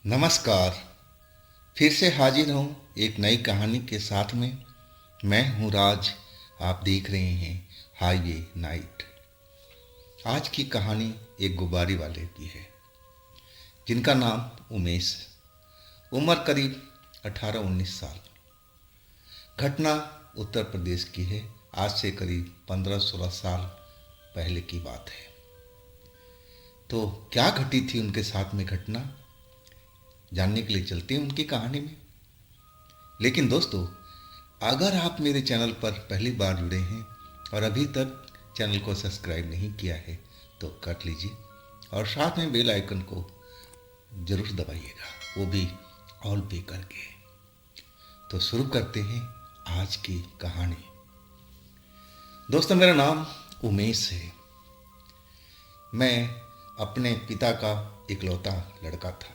नमस्कार। फिर से हाजिर हूँ एक नई कहानी के साथ में। मैं हूँ राज। आप देख रहे हैं हाईवे नाइट। आज की कहानी एक गुब्बारे वाले की है जिनका नाम उमेश है। उम्र करीब 18-19 साल। घटना उत्तर प्रदेश की है। आज से करीब 15-16 साल पहले की बात है। तो क्या घटी थी उनके साथ में घटना, जानने के लिए चलते हैं उनकी कहानी में। लेकिन दोस्तों, अगर आप मेरे चैनल पर पहली बार जुड़े हैं और अभी तक चैनल को सब्सक्राइब नहीं किया है तो कर लीजिए और साथ में बेल आइकन को ज़रूर दबाइएगा, वो भी ऑल पे करके। तो शुरू करते हैं आज की कहानी। दोस्तों, मेरा नाम उमेश है। मैं अपने पिता का इकलौता लड़का था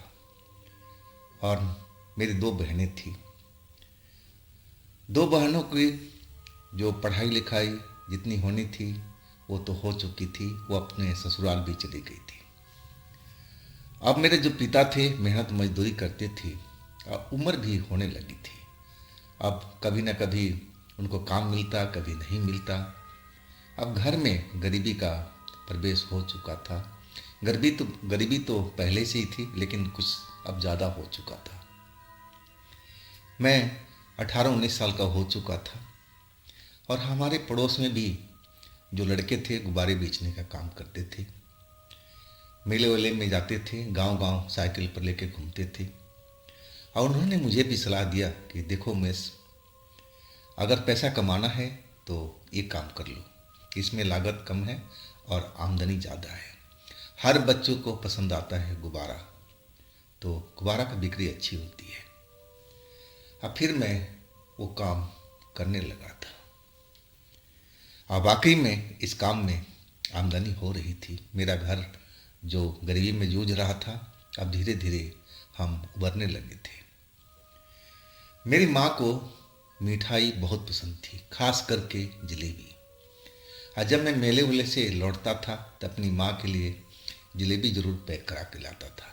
और मेरी 2 बहनें थीं। 2 बहनों की जो पढ़ाई लिखाई जितनी होनी थी वो तो हो चुकी थी, वो अपने ससुराल भी चली गई थी। अब मेरे जो पिता थे मेहनत मजदूरी करते थे और उम्र भी होने लगी थी। अब कभी न कभी उनको काम मिलता, कभी नहीं मिलता। अब घर में गरीबी का प्रवेश हो चुका था। गरीबी तो पहले से ही थी, लेकिन कुछ अब ज़्यादा हो चुका था। मैं 18-19 साल का हो चुका था और हमारे पड़ोस में भी जो लड़के थे गुब्बारे बेचने का काम करते थे। मेले वेले में जाते थे, गांव गांव साइकिल पर लेके घूमते थे। और उन्होंने मुझे भी सलाह दिया कि देखो उमेश, अगर पैसा कमाना है तो ये काम कर लो, इसमें लागत कम है और आमदनी ज़्यादा है। हर बच्चों को पसंद आता है गुब्बारा, तो गुब्बारा की बिक्री अच्छी होती है। अब फिर मैं वो काम करने लगा था। अब वाकई में इस काम में आमदनी हो रही थी। मेरा घर जो गरीबी में जूझ रहा था, अब धीरे धीरे हम उभरने लगे थे। मेरी माँ को मिठाई बहुत पसंद थी, खास करके जलेबी। और जब मैं मेले वेले से लौटता था तो अपनी माँ के लिए जलेबी ज़रूर पैक करा के लाता था।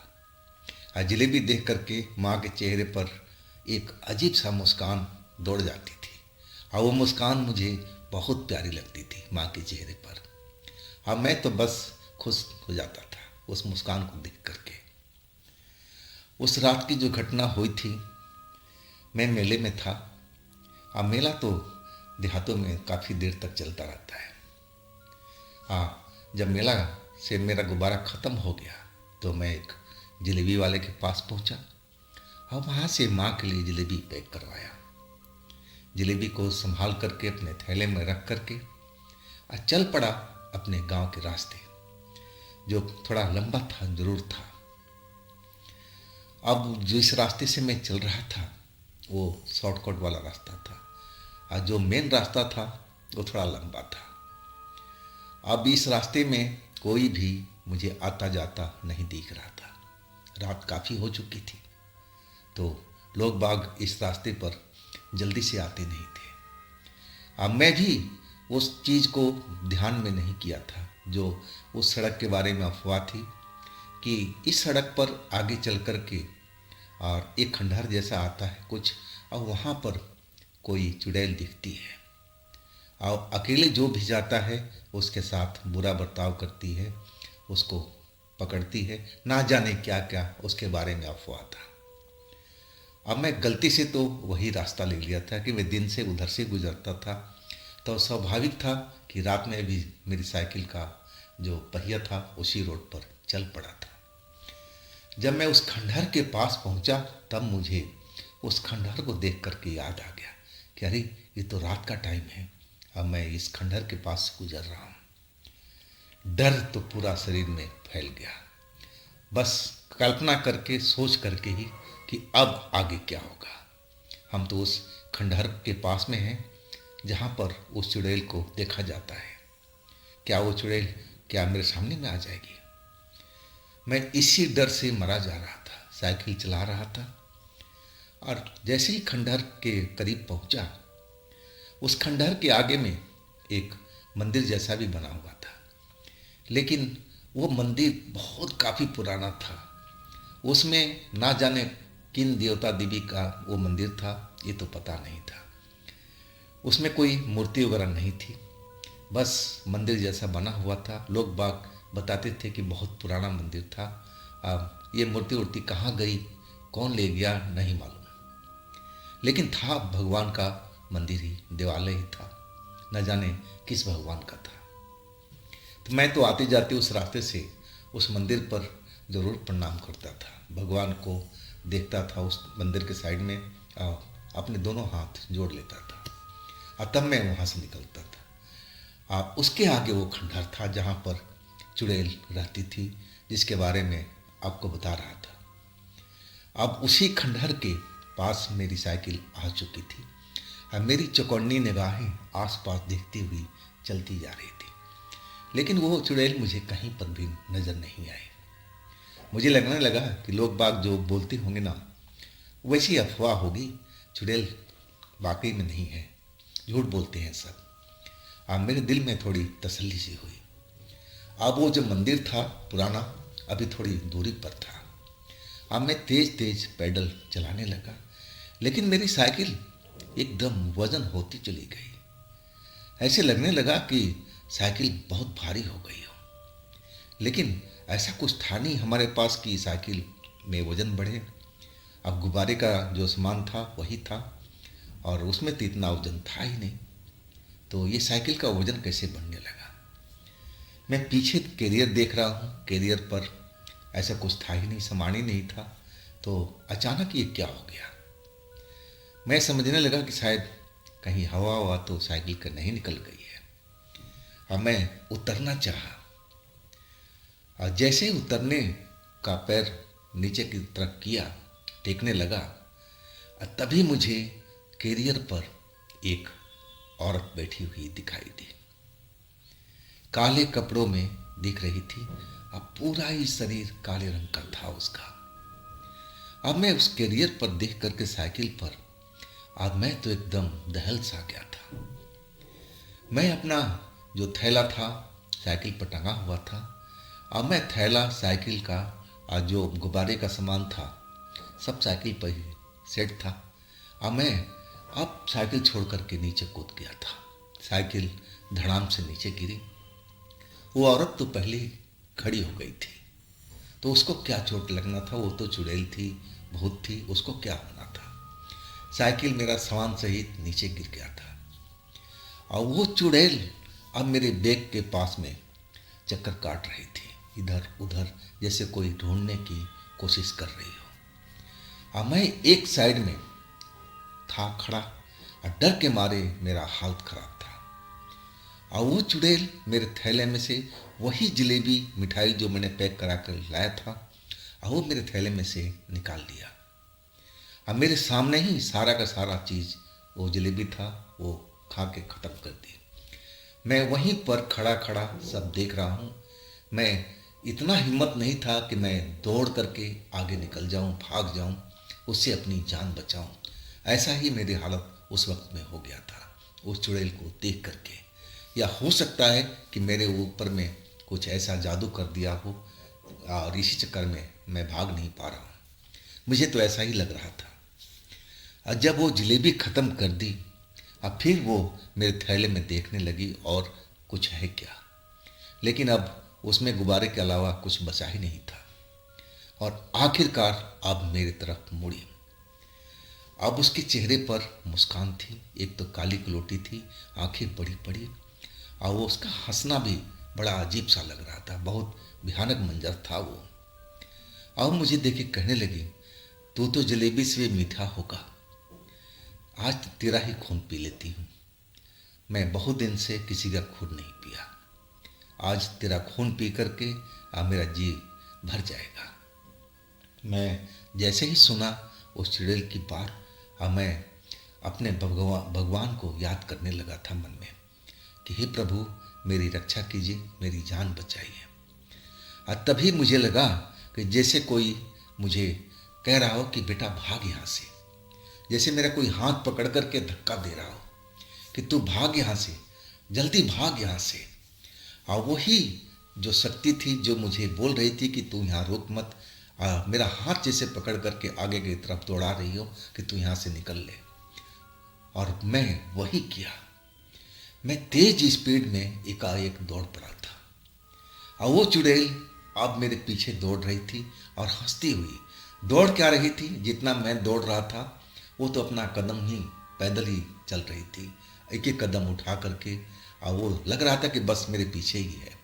और जलेबी देख करके माँ के चेहरे पर एक अजीब सा मुस्कान दौड़ जाती थी और वो मुस्कान मुझे बहुत प्यारी लगती थी माँ के चेहरे पर। और मैं तो बस खुश हो जाता था उस मुस्कान को देख करके। उस रात की जो घटना हुई थी, मैं मेले में था। अब मेला तो देहातों में काफ़ी देर तक चलता रहता है। हाँ, जब मेला से मेरा गुब्बारा ख़त्म हो गया तो मैं एक जलेबी वाले के पास पहुंचा और वहाँ से माँ के लिए जलेबी पैक करवाया। जलेबी को संभाल करके अपने थैले में रख करके और चल पड़ा अपने गांव के रास्ते, जो थोड़ा लंबा था ज़रूर था। अब जिस रास्ते से मैं चल रहा था वो शॉर्टकट वाला रास्ता था और जो मेन रास्ता था वो थोड़ा लंबा था। अब इस रास्ते में कोई भी मुझे आता जाता नहीं दिख रहा था। रात काफ़ी हो चुकी थी तो लोग बाग इस रास्ते पर जल्दी से आते नहीं थे। अब मैं भी उस चीज़ को ध्यान में नहीं किया था जो उस सड़क के बारे में अफवाह थी कि इस सड़क पर आगे चल कर के और एक खंडहर जैसा आता है कुछ, और वहाँ पर कोई चुड़ैल दिखती है और अकेले जो भी जाता है उसके साथ बुरा बर्ताव करती है, उसको पकड़ती है। ना जाने क्या क्या उसके बारे में अफवाह था। अब मैं गलती से तो वही रास्ता ले लिया था कि मैं दिन से उधर से गुजरता था, तो स्वाभाविक था कि रात में भी मेरी साइकिल का जो पहिया था उसी रोड पर चल पड़ा था। जब मैं उस खंडहर के पास पहुंचा तब मुझे उस खंडहर को देख करके याद आ गया कि अरे ये तो रात का टाइम है, अब मैं इस खंडहर के पास से गुजर रहा हूँ। डर तो पूरा शरीर में फैल गया, बस कल्पना करके सोच करके ही कि अब आगे क्या होगा। हम तो उस खंडहर के पास में हैं जहाँ पर उस चुड़ैल को देखा जाता है। क्या वो चुड़ैल क्या मेरे सामने में आ जाएगी? मैं इसी डर से मरा जा रहा था, साइकिल चला रहा था और जैसे ही खंडहर के करीब पहुंचा, उस खंडहर के आगे में एक मंदिर जैसा भी बना हुआ था, लेकिन वो मंदिर बहुत काफ़ी पुराना था उसमें ना जाने किन देवता देवी का वो मंदिर था, ये तो पता नहीं था। उसमें कोई मूर्ति वगैरह नहीं थी, बस मंदिर जैसा बना हुआ था। लोग बाग बताते थे कि बहुत पुराना मंदिर था। अब ये मूर्ति उर्ति कहाँ गई, कौन ले गया, नहीं मालूम, लेकिन था भगवान का मंदिर ही, देवालय ही था, न जाने किस भगवान का था। तो मैं तो आते जाते उस रास्ते से उस मंदिर पर ज़रूर प्रणाम करता था, भगवान को देखता था उस मंदिर के साइड में, अपने दोनों हाथ जोड़ लेता था और तब मैं वहाँ से निकलता था। उसके आगे वो खंडहर था जहाँ पर चुड़ैल रहती थी, जिसके बारे में आपको बता रहा था। अब उसी खंडहर के पास मेरी साइकिल आ चुकी थी और मेरी चौकन्नी निगाहें आसपास देखती हुई चलती जा रही थी, लेकिन वो चुड़ैल मुझे कहीं पर भी नज़र नहीं आई। मुझे लगने लगा कि लोग बाग जो बोलते होंगे ना, वैसी अफवाह होगी, चुड़ैल वाकई में नहीं है, झूठ बोलते हैं सब। अब मेरे दिल में थोड़ी तसल्ली सी हुई। अब वो जो मंदिर था पुराना अभी थोड़ी दूरी पर था। अब मैं तेज तेज पैडल चलाने लगा, लेकिन मेरी साइकिल एकदम वजन होती चली गई। ऐसे लगने लगा कि साइकिल बहुत भारी हो गई हो, लेकिन ऐसा कुछ था नहीं हमारे पास कि साइकिल में वजन बढ़े। अब गुब्बारे का जो सामान था वही था और उसमें तो इतना वजन था ही नहीं, तो ये साइकिल का वजन कैसे बढ़ने लगा। मैं पीछे कैरियर देख रहा हूँ, कैरियर पर ऐसा कुछ था ही नहीं, सामान ही नहीं था। तो अचानक ये क्या हो गया। मैं समझने लगा कि शायद कहीं हवा हुआ तो साइकिल का नहीं निकल गई है। अब मैं उतरना चाहा और जैसे ही उतरने का पैर नीचे की तरफ किया, टेकने लगा, तभी मुझे कैरियर पर एक औरत बैठी हुई दिखाई दी। काले कपड़ों में दिख रही थी, अब पूरा ही शरीर काले रंग का था उसका। अब मैं उस कैरियर पर देख करके साइकिल पर, अब मैं तो एकदम दहल सा गया था। मैं अपना जो थैला था साइकिल पर टंगा हुआ था, अब मैं थैला साइकिल का और जो गुब्बारे का सामान था सब साइकिल पर ही सेट था। अब साइकिल छोड़ करके नीचे कूद गया था। साइकिल धड़ाम से नीचे गिरी। वो औरत तो पहले ही खड़ी हो गई थी, तो उसको क्या चोट लगना था, वो तो चुड़ैल थी, भूत थी, उसको क्या होना था। साइकिल मेरा सामान सहित नीचे गिर गया था और वो चुड़ैल अब मेरे बैग के पास में चक्कर काट रही थी, इधर उधर, जैसे कोई ढूंढने की कोशिश कर रही हो। अब मैं एक साइड में था खड़ा और डर के मारे मेरा हालत खराब था। और वो चुड़ैल मेरे थैले में से वही जलेबी मिठाई जो मैंने पैक करा कर लाया था, और वो मेरे थैले में से निकाल लिया। अब मेरे सामने ही सारा का सारा चीज़ वो जलेबी था, वो खा के ख़त्म कर दी। मैं वहीं पर खड़ा खड़ा सब देख रहा हूँ। मैं इतना हिम्मत नहीं था कि मैं दौड़ करके आगे निकल जाऊँ, भाग जाऊँ, उससे अपनी जान बचाऊँ। ऐसा ही मेरी हालत उस वक्त में हो गया था उस चुड़ैल को देख करके। या हो सकता है कि मेरे ऊपर में कुछ ऐसा जादू कर दिया हो और इसी चक्कर में मैं भाग नहीं पा रहा हूँ। मुझे तो ऐसा ही लग रहा था। और जब वो जलेबी ख़त्म कर दी, अब फिर वो मेरे थैले में देखने लगी और कुछ है क्या, लेकिन अब उसमें गुब्बारे के अलावा कुछ बचा ही नहीं था। और आखिरकार अब मेरी तरफ मुड़ी। अब उसके चेहरे पर मुस्कान थी, एक तो काली कलोटी थी, आंखें बड़ी बड़ी, और वो उसका हंसना भी बड़ा अजीब सा लग रहा था, बहुत भयानक मंजर था वो। अब मुझे देखे कहने लगी, तू तो जलेबी से मीठा होगा, आज तेरा ही खून पी लेती हूँ। मैं बहुत दिन से किसी का खून नहीं पिया, आज तेरा खून पी करके अब मेरा जी भर जाएगा। मैं जैसे ही सुना उस चुड़ैल की बात, अब मैं अपने भगवान को याद करने लगा था मन में कि हे प्रभु, मेरी रक्षा कीजिए, मेरी जान बचाइए। और तभी मुझे लगा कि जैसे कोई मुझे कह रहा हो कि बेटा भाग यहाँ से, जैसे मेरा कोई हाथ पकड़ करके धक्का दे रहा हो कि तू भाग यहाँ से, जल्दी भाग यहाँ से। और वही जो शक्ति थी जो मुझे बोल रही थी कि तू यहाँ रुक मत, मेरा हाथ जैसे पकड़ करके आगे की तरफ दौड़ा रही हो कि तू यहाँ से निकल ले। और मैं वही किया। मैं तेज स्पीड में एकाएक दौड़ पड़ा था और वो चुड़ैल अब मेरे पीछे दौड़ रही थी और हंसती हुई। दौड़ क्या रही थी, जितना मैं दौड़ रहा था वो तो अपना कदम ही पैदल ही चल रही थी, एक एक कदम उठा करके। और वो लग रहा था कि बस मेरे पीछे ही है।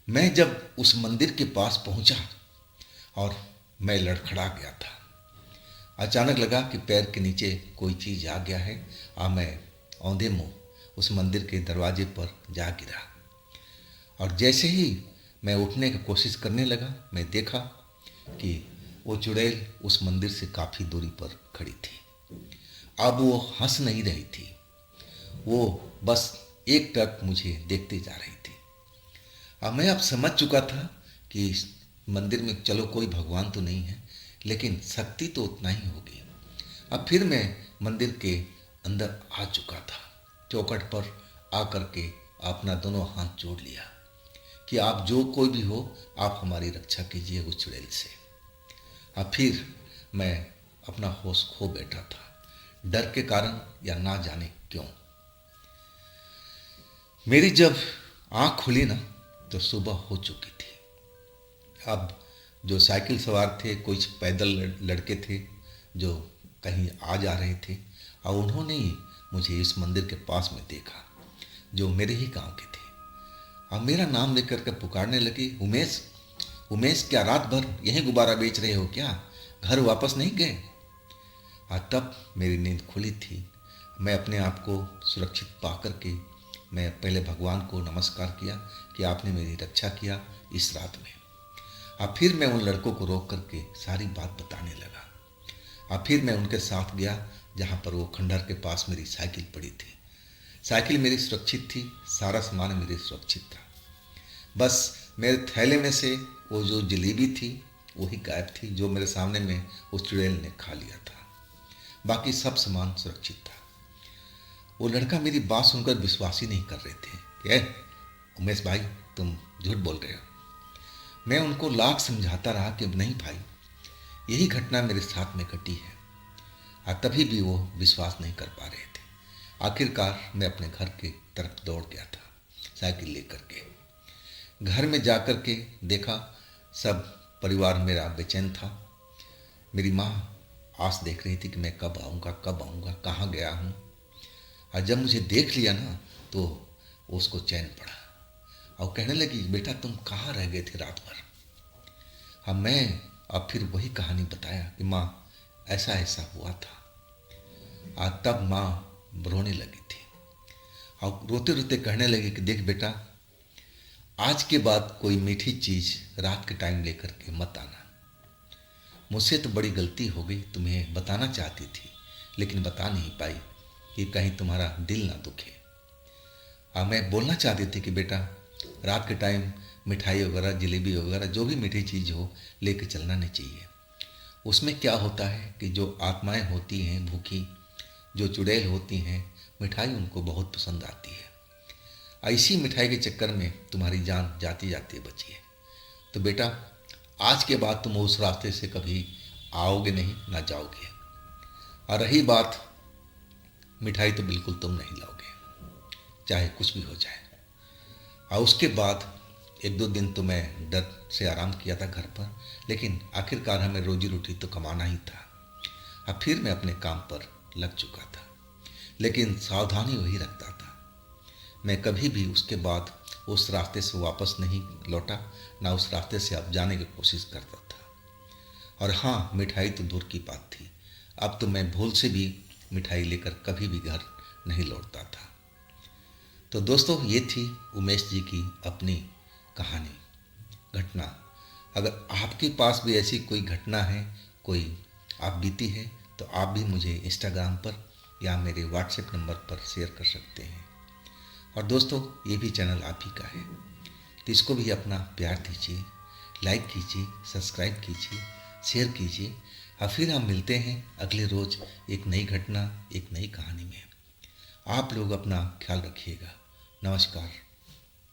मैं जब उस मंदिर के पास पहुंचा और मैं लड़खड़ा गया था। अचानक लगा कि पैर के नीचे कोई चीज़ आ गया है और मैं औंधे मुंह उस मंदिर के दरवाजे पर जा गिरा। और जैसे ही मैं उठने की कोशिश करने लगा, मैं देखा कि वो चुड़ैल उस मंदिर से काफ़ी दूरी पर खड़ी थी। अब वो हंस नहीं रही थी, वो बस एक टक मुझे देखते जा रही थी। अब मैं अब समझ चुका था कि इस मंदिर में चलो कोई भगवान तो नहीं है, लेकिन शक्ति तो उतना ही होगी। अब फिर मैं मंदिर के अंदर आ चुका था। चौखट पर आकर के अपना दोनों हाथ जोड़ लिया कि आप जो कोई भी हो, आप हमारी रक्षा कीजिए उस चुड़ैल से। अब फिर मैं अपना होश खो बैठा था, डर के कारण या ना जाने क्यों। मेरी जब आँख खुली ना तो सुबह हो चुकी थी। अब जो साइकिल सवार थे, कुछ पैदल लड़के थे जो कहीं आ जा रहे थे, और उन्होंने ही मुझे इस मंदिर के पास में देखा, जो मेरे ही गांव के थे। अब मेरा नाम लेकर के पुकारने लगे, उमेश उमेश, क्या रात भर यहीं गुब्बारा बेच रहे हो क्या? घर वापस नहीं गए? और तब मेरी नींद खुली थी। मैं अपने आप को सुरक्षित पा करके मैं पहले भगवान को नमस्कार किया कि आपने मेरी रक्षा किया इस रात में। अब फिर मैं उन लड़कों को रोक करके सारी बात बताने लगा। अब फिर मैं उनके साथ गया जहाँ पर वो खंडहर के पास मेरी साइकिल पड़ी थी। साइकिल मेरी सुरक्षित थी, सारा सामान मेरे सुरक्षित था। बस मेरे थैले में से वो जो जलेबी थी वही गायब थी, जो मेरे सामने में उस चुड़ैल ने खा लिया था। बाकी सब सामान सुरक्षित था। वो लड़का मेरी बात सुनकर विश्वास ही नहीं कर रहे थे कि उमेश भाई, तुम झूठ बोल रहे हो। मैं उनको लाख समझाता रहा कि नहीं भाई, यही घटना मेरे साथ में घटी है। और तभी भी वो विश्वास नहीं कर पा रहे थे। आखिरकार मैं अपने घर के तरफ दौड़ गया था साइकिल लेकर के। घर में जाकर के देखा सब परिवार मेरा बेचैन था। मेरी माँ आस देख रही थी कि मैं कब आऊँगा, कहाँ गया हूँ। और जब मुझे देख लिया ना तो उसको चैन पड़ा और कहने लगी, बेटा तुम कहाँ रह गए थे रात भर? अब मैं फिर वही कहानी बताया कि माँ ऐसा ऐसा हुआ था। और तब माँ रोने लगी थी और रोते रोते कहने लगी कि देख बेटा, आज के बाद कोई मीठी चीज़ रात के टाइम लेकर के मत आना। मुझसे तो बड़ी गलती हो गई, तुम्हें बताना चाहती थी लेकिन बता नहीं पाई कि कहीं तुम्हारा दिल ना दुखे। मैं बोलना चाहती थी कि बेटा रात के टाइम मिठाई वगैरह, जलेबी वगैरह, जो भी मीठी चीज़ हो लेके चलना नहीं चाहिए। उसमें क्या होता है कि जो आत्माएं होती हैं भूखी, जो चुड़ैल होती हैं, मिठाई उनको बहुत पसंद आती है। इसी मिठाई के चक्कर में तुम्हारी जान जाती जाती बची है। तो बेटा आज के बाद तुम उस रास्ते से कभी आओगे नहीं, ना जाओगे। और रही बात मिठाई, तो बिल्कुल तुम नहीं लाओगे, चाहे कुछ भी हो जाए। और उसके बाद एक दो दिन तो मैं डर से आराम किया था घर पर, लेकिन आखिरकार हमें रोजी रोटी तो कमाना ही था। अब फिर मैं अपने काम पर लग चुका था, लेकिन सावधानी वही रखता था। मैं कभी भी उसके बाद उस रास्ते से वापस नहीं लौटा, ना उस रास्ते से अब जाने की कोशिश करता था। और हाँ, मिठाई तो दूर की बात थी, अब तो मैं भूल से भी मिठाई लेकर कभी भी घर नहीं लौटता था। तो दोस्तों, ये थी उमेश जी की अपनी कहानी, घटना। अगर आपके पास भी ऐसी कोई घटना है, कोई आप बीती है, तो आप भी मुझे इंस्टाग्राम पर या मेरे व्हाट्सएप नंबर पर शेयर कर सकते हैं। और दोस्तों, ये भी चैनल आप ही का है, तो इसको भी अपना प्यार दीजिए, लाइक कीजिए, सब्सक्राइब कीजिए, शेयर कीजिए। और फिर हम मिलते हैं अगले रोज़ एक नई घटना, एक नई कहानी में। आप लोग अपना ख्याल रखिएगा। नमस्कार।